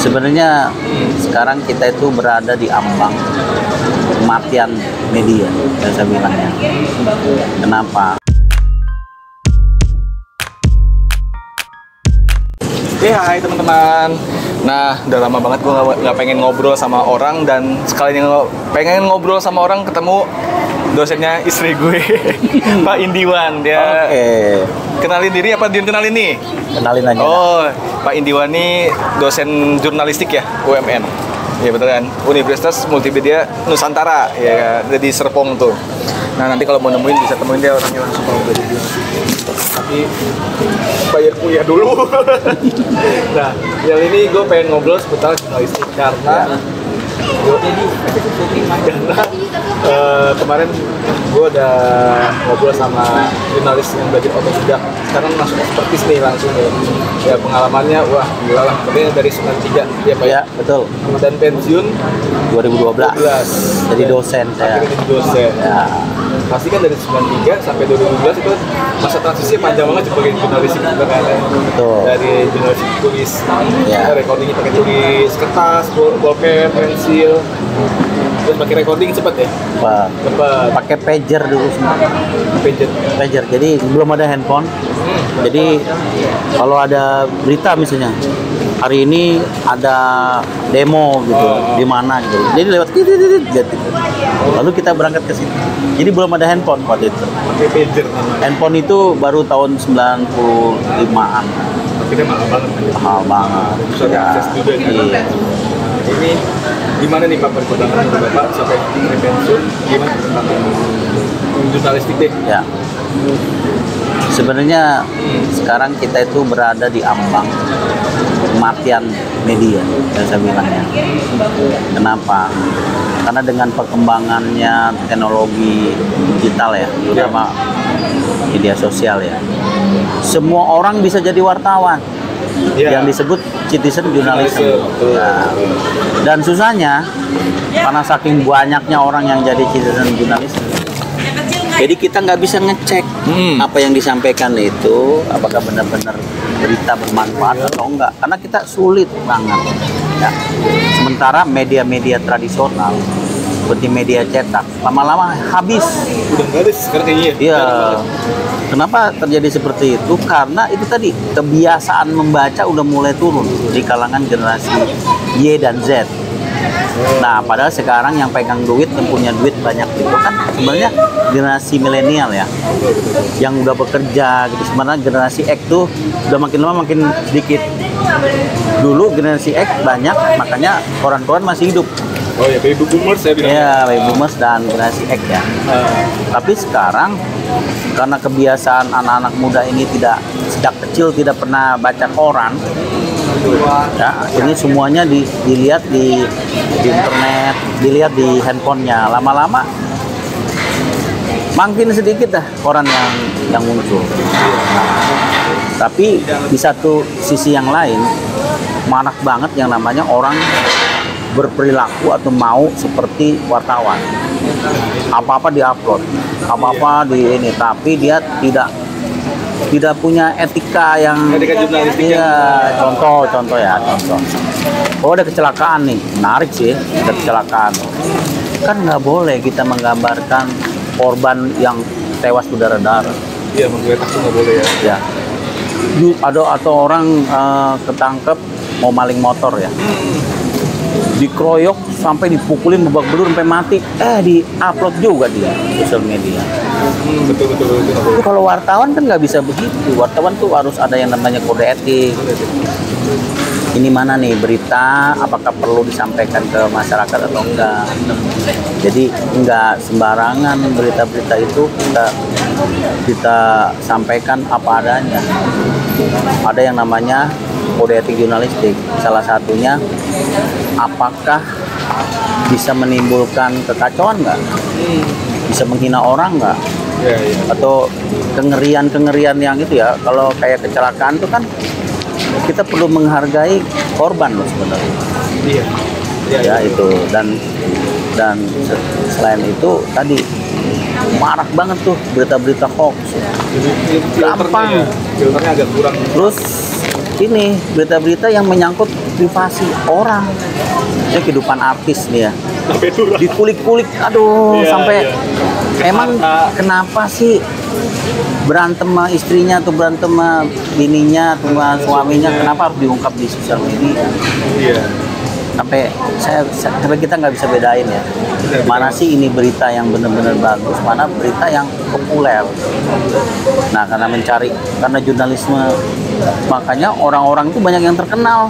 Sebenarnya sekarang kita itu berada di ambang kematian media, yang saya bilangnya. Kenapa? Hai teman-teman. Nah, udah lama banget gue nggak pengen ngobrol sama orang, dan sekalinya pengen ngobrol sama orang ketemu dosennya istri gue, Pak Indiwan. Dia kenalin diri apa Dion kenalin nih? Kenalin aja. Oh, Pak Indiwan ini dosen jurnalistik ya, UMN. Ya betul kan? Universitas Multimedia Nusantara, ya ada di Serpong tuh. Nah, nanti kalau mau nemuin bisa temuin dia orangnya langsung kalau udah di tapi bayar kuliah dulu. Nah, yang ini gue pengen ngobrol seputar jurnalistik karena kemarin gue udah ngobrol sama jurnalis yang belajar otodidak, sekarang masuk ekspertis nih langsung nih. Ya pengalamannya wah gila lah, katanya dari 93 ya Pak ya? Betul. Dan pensiun 2012. Jadi dosen saya. Akhirnya jadi dosen. Ya. Pasti kan dari 93 sampai 2012 itu masa transisi panjang banget sebagai jurnalis gitu kan. Betul. Dari jurnalis tulis, Ya. recordingnya pakai tulis kertas, bolpen, pensil, terus pakai recording cepet ya? Cepet. Pakai pager dulu semua. Pager. Jadi belum ada handphone. Jadi kalau ada berita misalnya hari ini ada demo gitu, di mana gitu. Jadi lewat gitu. Lalu kita berangkat ke situ. Jadi belum ada handphone waktu itu. Pakai pager. Handphone itu baru tahun 95-an. Akhirnya mahal banget. Mahal banget. Bisa akses juga kan? Iya. Ini gimana nih Pak perkembangan Bapak sampai pensiun? Gimana tentang jurnalistik deh? Ya. Sebenarnya sekarang kita itu berada di ambang kematian media, yang saya bilangnya. Kenapa? Karena dengan perkembangannya teknologi digital ya, terutama media sosial ya, semua orang bisa jadi wartawan. Yang disebut citizen journalism. Nah, dan susahnya karena saking banyaknya orang yang jadi citizen journalism, jadi kita nggak bisa ngecek apa yang disampaikan itu apakah benar-benar berita bermanfaat atau enggak, karena kita sulit banget ya. Sementara media-media tradisional seperti media cetak lama-lama habis. Udah nggak ada sekarang kayaknya. Iya. Kenapa terjadi seperti itu? Karena itu tadi kebiasaan membaca udah mulai turun di kalangan generasi Y dan Z. Nah, padahal sekarang yang pegang duit, yang punya duit banyak itu kan sebenarnya generasi milenial ya, yang udah bekerja gitu. Sebenarnya generasi X tuh udah makin lama makin sedikit. Dulu generasi X banyak, makanya koran-koran masih hidup. Oh ya, baby boomers saya bilang. Iya, baby boomers dan generasi X ya. Tapi sekarang karena kebiasaan anak-anak muda ini sejak kecil tidak pernah baca koran, ya, akhirnya semuanya dilihat di internet, dilihat di handphonenya. Lama-lama makin sedikit dah koran yang muncul. Tapi di satu sisi yang lain, marak banget yang namanya orang berperilaku atau mau seperti wartawan. Apa-apa diupload, apa-apa di ini, tapi dia tidak punya etika yang jurnalistik. Iya, contoh. Oh, ada kecelakaan nih, menarik sih, ada kecelakaan. Kan nggak boleh kita menggambarkan korban yang tewas berdarah-darah. Iya, menggeletak tuh nggak boleh ya. Ya. Atau orang ketangkep mau maling motor ya. Dikeroyok sampai dipukulin babak belur sampai mati, di-upload juga dia sosial media. Betul. Itu kalau wartawan kan nggak bisa begitu. Wartawan tuh harus ada yang namanya kode etik. Ini mana nih berita, apakah perlu disampaikan ke masyarakat atau enggak. Jadi enggak sembarangan berita-berita itu kita sampaikan apa adanya. Ada yang namanya kode etik jurnalistik. Salah satunya, apakah bisa menimbulkan kekacauan nggak? Bisa menghina orang nggak? Ya. Atau kengerian yang itu ya, kalau kayak kecelakaan itu kan kita perlu menghargai korban loh sebenarnya. Iya. Ya itu, dan selain itu tadi marak banget tuh berita-berita hoax. Gampang. Filternya agak kurang. Terus ini berita-berita yang menyangkut privasi orang. Ini kehidupan artis nih ya. Sampai turun. Dikulik-kulik, aduh, Iya, sampai iya. emang kenapa sih berantem sama istrinya atau berantem sama bininya atau sama suaminya, kenapa harus diungkap di sosial media? Iya. Sampai kita nggak bisa bedain ya, mana sih ini berita yang benar-benar bagus, mana berita yang populer. Nah, karena jurnalisme, makanya orang-orang itu banyak yang terkenal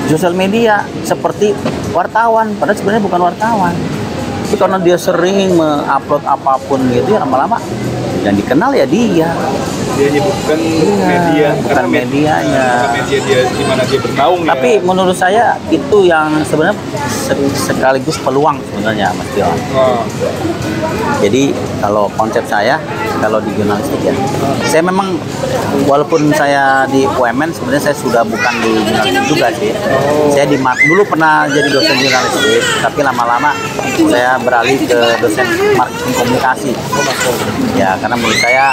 di sosial media seperti wartawan, padahal sebenarnya bukan wartawan. Tapi karena dia sering mengupload apapun gitu, ya lama-lama yang dikenal ya dia. Dia bukan Iya, media, bukan medianya. Bukan media dia di mana dia bernaung. Tapi ya. menurut saya itu yang sebenarnya sekaligus peluang sebenarnya, Mas Tio. Oh. Jadi kalau konsep saya, kalau di jurnalistik ya, saya memang walaupun saya di UMN sebenarnya saya sudah bukan di jurnalistik juga sih. Saya dulu pernah jadi dosen jurnalistik, tapi lama-lama saya beralih ke dosen marketing komunikasi. Ya, karena menurut saya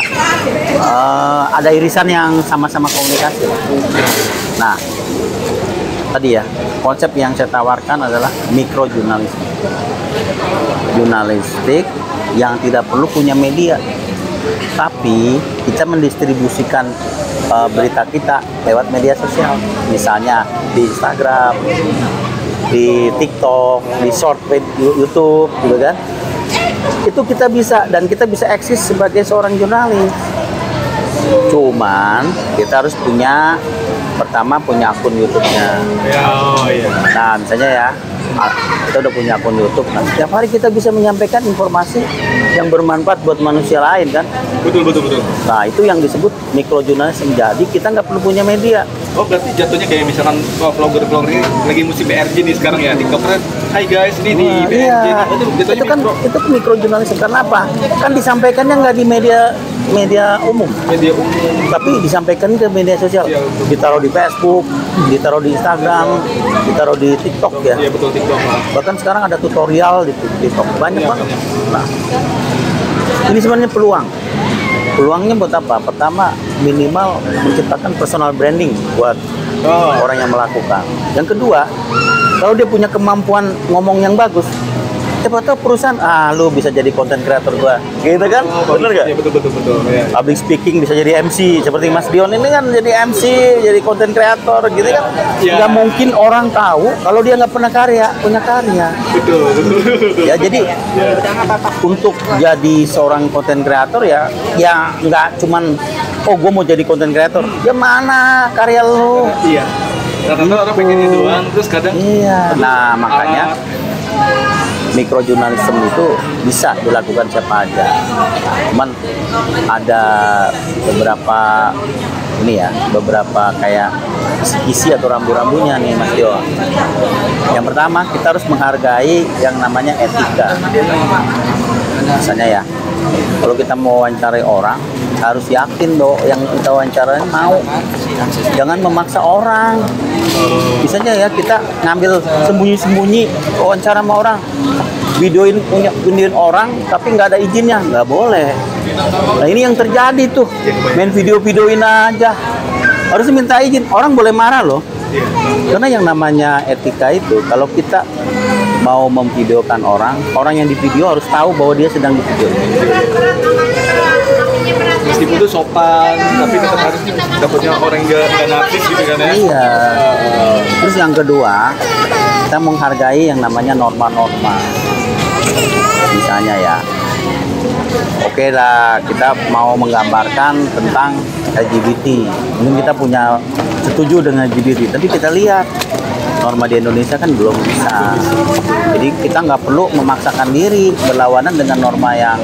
ada irisan yang sama-sama komunikasi. Nah, tadi ya, konsep yang saya tawarkan adalah mikro jurnalistik. Jurnalistik yang tidak perlu punya media, tapi kita mendistribusikan berita kita lewat media sosial, misalnya di Instagram, di TikTok, di short YouTube, gitu kan? Itu kita bisa, dan kita bisa eksis sebagai seorang jurnalis. Cuman kita harus pertama punya akun YouTube-nya. Oh iya. Nah, misalnya ya, kita udah punya akun YouTube, kan setiap hari kita bisa menyampaikan informasi yang bermanfaat buat manusia lain kan. Betul. Nah, itu yang disebut mikrojurnalisme. Jadi kita nggak perlu punya media. Oh, berarti jatuhnya kayak misalkan vlogger-vlogger ini lagi musim BRJ nih sekarang ya, TikToker. Hai guys, ini di BRJ. Iya, Jatuhnya itu mikrojurnalisme. Karena apa? Kan disampaikannya nggak di media umum, media umum. tapi disampaikan ke media sosial. Iya, betul. Ditaruh di Facebook, ditaruh di Instagram, ditaruh di TikTok ya. Iya, betul, TikTok. Bahkan sekarang ada tutorial di TikTok, banyak Iya, banget. banyak. Nah, ini sebenarnya peluang. Peluangnya buat apa? Pertama, minimal menciptakan personal branding buat orang yang melakukan. Yang kedua, kalau dia punya kemampuan ngomong yang bagus, siapa tahu perusahaan, lu bisa jadi content creator gua, gitu kan? Bener gak? Iya, betul. Ya. Public speaking bisa jadi MC, seperti Mas Dion ini kan jadi MC, jadi content creator, gitu kan? Ya. Nggak mungkin orang tahu kalau dia nggak pernah punya karya. Betul. Ya, jadi untuk jadi seorang content creator ya nggak cuman gue mau jadi content creator, ya mana karya lu? Iya. Rata-rata orang pengennya doang, terus kadang. Iya. Nah, makanya mikrojurnalisme itu bisa dilakukan siapa aja. Cuman ada beberapa kayak isi atau rambu-rambunya nih, Mas Tio. Yang pertama, kita harus menghargai yang namanya etika. Misalnya ya, kalau kita mau wawancarai orang, harus yakin bahwa yang kita wawancarai mau. Jangan memaksa orang. Misalnya ya, kita ngambil sembunyi-sembunyi wawancara sama orang, videoin orang tapi nggak ada izinnya, nggak boleh. Nah, ini yang terjadi tuh, main videoin aja, harus minta izin. Orang boleh marah loh, karena yang namanya etika itu, kalau kita mau memvideokan orang yang di video harus tahu bahwa dia sedang di video. Meskipun itu sopan, tapi tetap harus dapatnya orang nggak narsis gitu kan ya. Iya. Terus yang kedua, kita menghargai yang namanya norma-norma. Misalnya ya, oke lah, kita mau menggambarkan tentang LGBT. Mungkin kita setuju dengan LGBT, tapi kita lihat norma di Indonesia kan belum bisa. Jadi kita nggak perlu memaksakan diri berlawanan dengan norma yang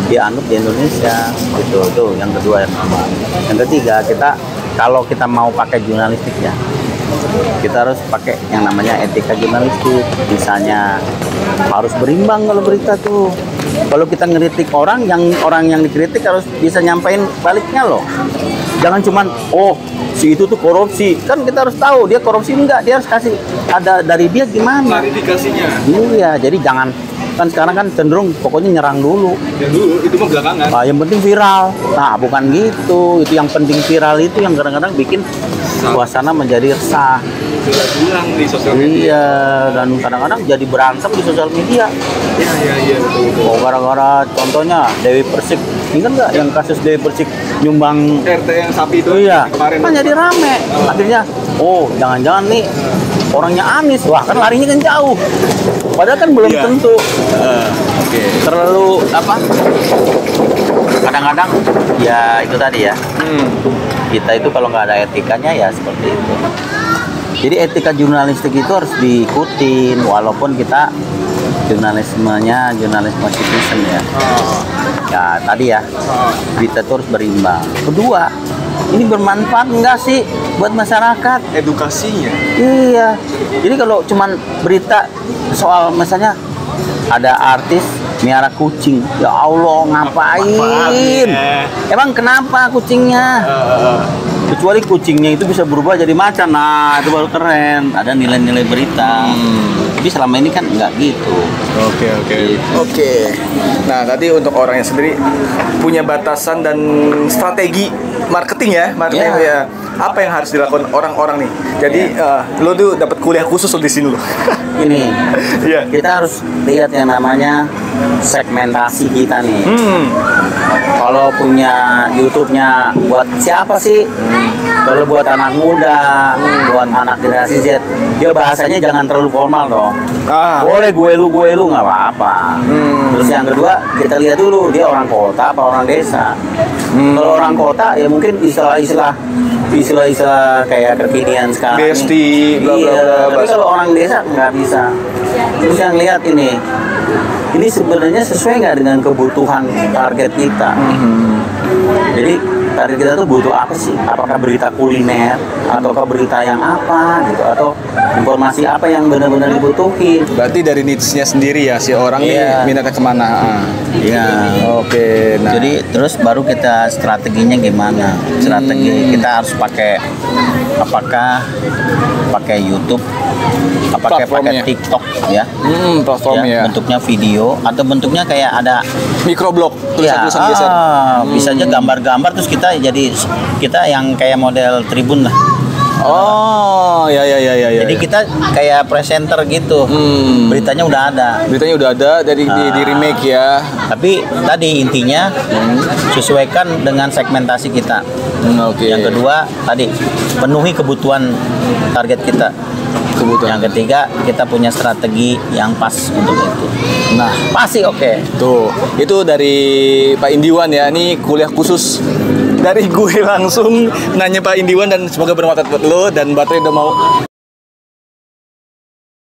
dianut di Indonesia. Gitu, itu yang kedua. Yang ketiga, kalau kita mau pakai jurnalistik ya, kita harus pakai yang namanya etika jurnalistik. Misalnya harus berimbang kalau berita tuh. Kalau kita ngeritik orang yang dikritik harus bisa nyampein baliknya loh. Jangan cuman si itu tuh korupsi. Kan kita harus tahu dia korupsi enggak, dia harus kasih ada dari dia gimana. Klarifikasinya. Iya, jadi jangan, kan sekarang kan cenderung pokoknya nyerang dulu. Yang dulu itu mah belakangan. Nah, yang penting viral. Nah, bukan gitu. Itu yang penting viral itu yang kadang-kadang bikin suasana menjadi resah. berulang di sosial media. Iya, dan kadang-kadang jadi berantem di sosial media. Iya, betul. Oh, gara-gara contohnya Dewi Persik, ingat nggak yang kasus Dewi Persik nyumbang RT yang sapi itu iya, kemarin. kan jadi rame. Akhirnya, oh jangan-jangan nih orangnya Anies, wah kan larinya kan jauh. Padahal kan belum Iya. tentu. Oke. Terlalu apa? Kadang-kadang ya itu tadi ya. Kita itu kalau nggak ada etikanya ya seperti itu. Jadi etika jurnalistik itu harus diikutin walaupun kita jurnalismenya jurnalisme citizen ya. Ya tadi ya berita itu harus berimbang. Kedua, ini bermanfaat enggak sih buat masyarakat? Edukasinya. Iya. Jadi kalau cuman berita soal misalnya ada artis miara kucing, ya Allah ngapain? Manfaatnya. Emang kenapa kucingnya? Kecuali kucingnya itu bisa berubah jadi macan, nah itu baru keren. Ada nilai-nilai berita. Tapi selama ini kan nggak gitu. Oke. Nah, tadi untuk orangnya sendiri punya batasan dan strategi marketing ya, Iya. ya. Apa yang harus dilakukan orang-orang nih? Jadi lo tuh dapat kuliah khusus lo di sini lo. Ini Iya. kita harus lihat yang namanya segmentasi kita nih. Kalau punya YouTube-nya buat siapa sih? Kalau buat anak muda, buat anak generasi Z, dia bahasanya jangan terlalu formal dong. Boleh gue lu nggak apa-apa. Terus yang kedua kita lihat dulu dia orang kota apa orang desa. Kalau orang kota ya mungkin istilah-istilah kayak kekinian sekarang. Besti, bla, bla, Iya, bla, tapi kalau orang desa nggak bisa. Terus yang lihat ini sebenarnya sesuai nggak dengan kebutuhan target kita. Jadi target kita tuh butuh apa sih? Apakah berita kuliner, ataukah berita yang apa gitu, atau informasi apa yang benar-benar dibutuhin? Berarti dari niche-nya sendiri ya si orang Iya. nih minatnya kemana? Iya. Oke. Nah, Jadi terus baru kita strateginya gimana? Strategi kita harus apakah pakai YouTube, pakai Platformnya. TikTok ya? platformnya ya. Bentuknya video atau bentuknya kayak ada Microblog, ya, tulisan-tulisan biasa. bisa aja gambar-gambar terus kita yang kayak model Tribun lah. Oh, ya. Jadi kita kayak presenter gitu. Beritanya udah ada. Beritanya udah ada dari di remake ya. Tapi tadi intinya sesuaikan dengan segmentasi kita. Oke. Yang kedua tadi penuhi kebutuhan target kita. Kebutuhan. Yang ketiga kita punya strategi yang pas untuk itu. Nah, Pasti oke. tuh, itu dari Pak Indiwan ya. Ini kuliah khusus dari gue langsung nanya Pak Indiwan dan semoga bermanfaat buat lo dan baterai udah mau